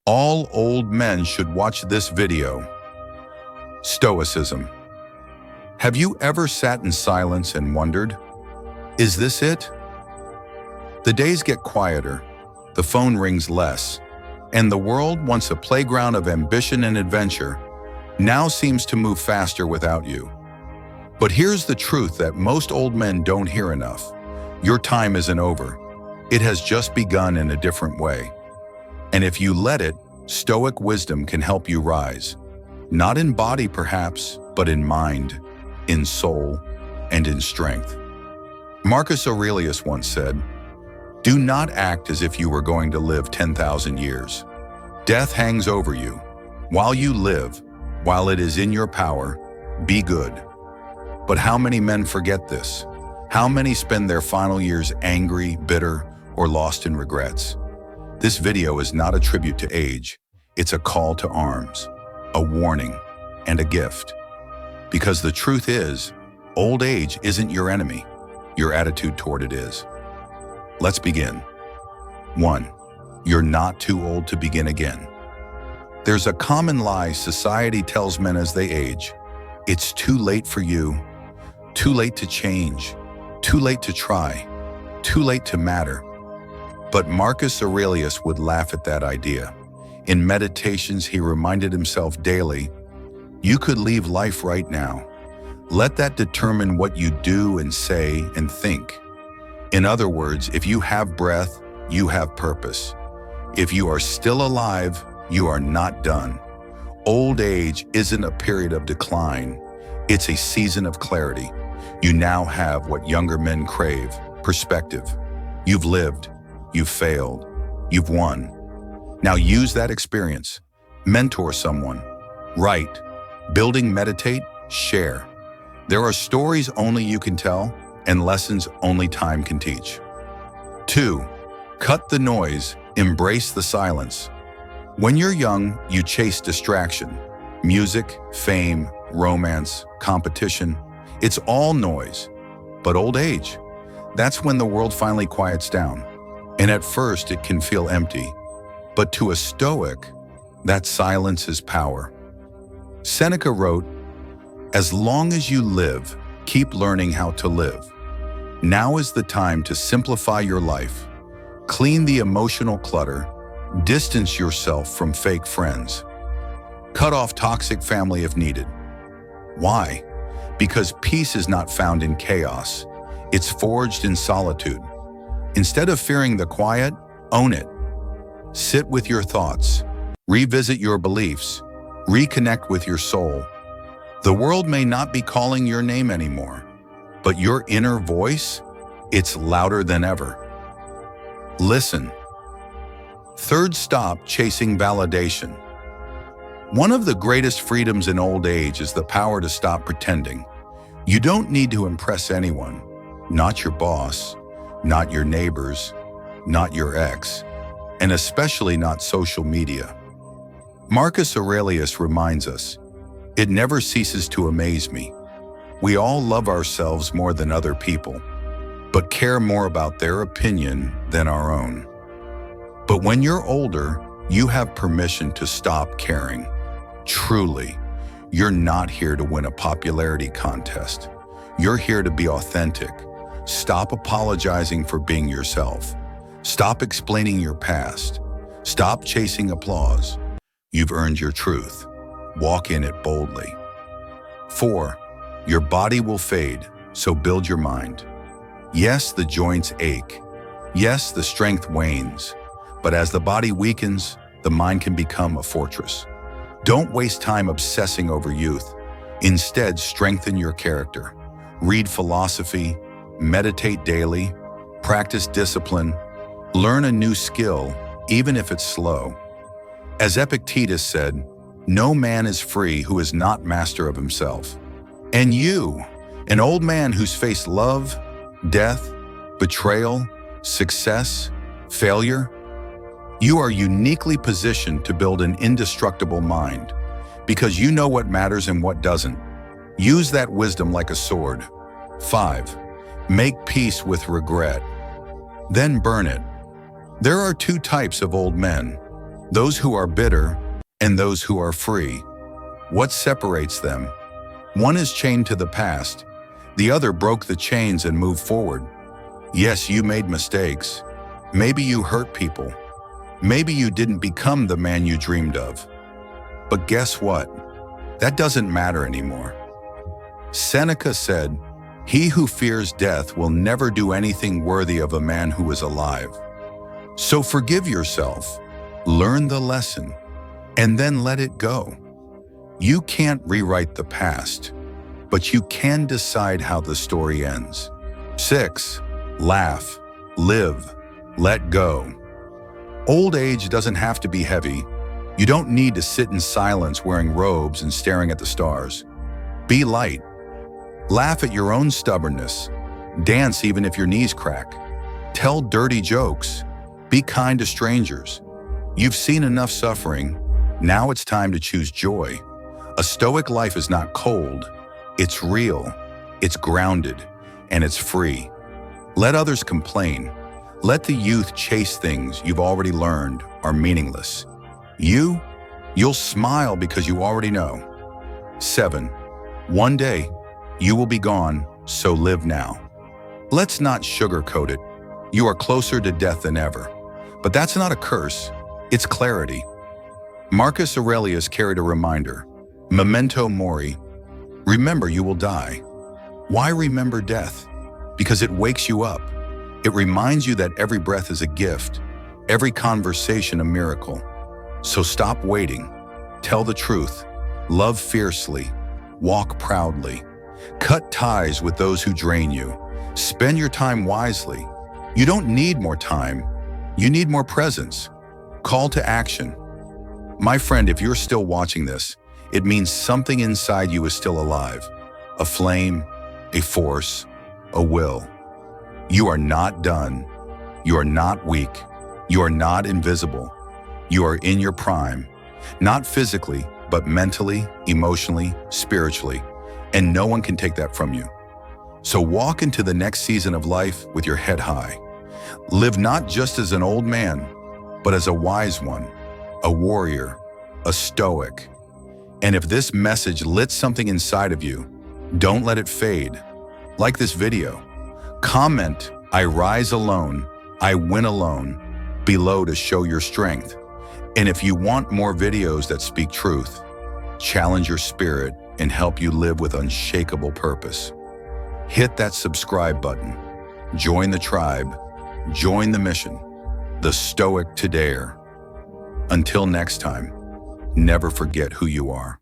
All old men should watch this video. Stoicism. Have you ever sat in silence and wondered, is this it? The days get quieter, the phone rings less, and the world, once a playground of ambition and adventure, now seems to move faster without you. But here's the truth that most old men don't hear enough. Your time isn't over. It has just begun in a different way. And if you let it, Stoic wisdom can help you rise. Not in body perhaps, but in mind, in soul, and in strength. Marcus Aurelius once said, "Do not act as if you were going to live 10,000 years. Death hangs over you. While you live, while it is in your power, be good." But how many men forget this? How many spend their final years angry, bitter, or lost in regrets? This video is not a tribute to age. It's a call to arms, a warning, and a gift. Because the truth is, old age isn't your enemy. Your attitude toward it is. Let's begin. 1. You're not too old to begin again. There's a common lie society tells men as they age. It's too late for you, too late to change, too late to try, too late to matter. But Marcus Aurelius would laugh at that idea. In Meditations, he reminded himself daily, you could leave life right now. Let that determine what you do and say and think. In other words, if you have breath, you have purpose. If you are still alive, you are not done. Old age isn't a period of decline. It's a season of clarity. You now have what younger men crave, perspective. You've lived, you've failed, you've won. Now use that experience. Mentor someone. Write. Building, meditate, share. There are stories only you can tell and lessons only time can teach. 2. Cut the noise, embrace the silence. When you're young, you chase distraction. Music, fame, romance, competition. It's all noise. But old age, that's when the world finally quiets down. And at first it can feel empty. But to a Stoic, that silence is power. Seneca wrote, "As long as you live, keep learning how to live. Now is the time to simplify your life. Clean the emotional clutter. Distance yourself from fake friends. Cut off toxic family if needed." Why? Because peace is not found in chaos. It's forged in solitude. Instead of fearing the quiet, own it. Sit with your thoughts. Revisit your beliefs. Reconnect with your soul. The world may not be calling your name anymore, but your inner voice, it's louder than ever. Listen. 3rd, stop chasing validation. One of the greatest freedoms in old age is the power to stop pretending. You don't need to impress anyone, not your boss, not your neighbors, not your ex, and especially not social media. Marcus Aurelius reminds us, "It never ceases to amaze me. We all love ourselves more than other people, but care more about their opinion than our own." But when you're older, you have permission to stop caring. Truly, you're not here to win a popularity contest. You're here to be authentic. Stop apologizing for being yourself. Stop explaining your past. Stop chasing applause. You've earned your truth. Walk in it boldly. 4. Your body will fade, so build your mind. Yes, the joints ache. Yes, the strength wanes. But as the body weakens, the mind can become a fortress. Don't waste time obsessing over youth. Instead, strengthen your character. Read philosophy, meditate daily, practice discipline, learn a new skill, even if it's slow. As Epictetus said, "No man is free who is not master of himself." And you, an old man who's faced love, death, betrayal, success, failure, you are uniquely positioned to build an indestructible mind because you know what matters and what doesn't. Use that wisdom like a sword. 5. Make peace with regret. Then burn it. There are 2 types of old men. those who are bitter and those who are free. What separates them? One is chained to the past. The other broke the chains and moved forward. Yes, you made mistakes. Maybe you hurt people. Maybe you didn't become the man you dreamed of. But guess what? That doesn't matter anymore. Seneca said, "He who fears death will never do anything worthy of a man who is alive." So forgive yourself, learn the lesson, and then let it go. You can't rewrite the past, but you can decide how the story ends. 6. Laugh, live, let go. Old age doesn't have to be heavy. You don't need to sit in silence wearing robes and staring at the stars. Be light. Laugh at your own stubbornness. Dance even if your knees crack. Tell dirty jokes. Be kind to strangers. You've seen enough suffering. Now it's time to choose joy. A Stoic life is not cold. It's real. It's grounded. And it's free. Let others complain. Let the youth chase things you've already learned are meaningless. You'll smile because you already know. 7. One day, you will be gone, so live now. Let's not sugarcoat it. You are closer to death than ever. But that's not a curse, it's clarity. Marcus Aurelius carried a reminder, memento mori. Remember you will die. Why remember death? Because it wakes you up. It reminds you that every breath is a gift, every conversation a miracle. So stop waiting. Tell the truth. Love fiercely. Walk proudly. Cut ties with those who drain you. Spend your time wisely. You don't need more time. You need more presence. Call to action. My friend, if you're still watching this, it means something inside you is still alive. A flame, a force, a will. You are not done. You are not weak. You are not invisible. You are in your prime, not physically, but mentally, emotionally, spiritually, and no one can take that from you. So walk into the next season of life with your head high. Live not just as an old man, but as a wise one, a warrior, a Stoic. And if this message lit something inside of you, don't let it fade. Like this video. Comment, "I rise alone, I win alone," below to show your strength. And if you want more videos that speak truth, challenge your spirit, and help you live with unshakable purpose, hit that subscribe button. Join the tribe. Join the mission. The Stoic to dare. Until next time, never forget who you are.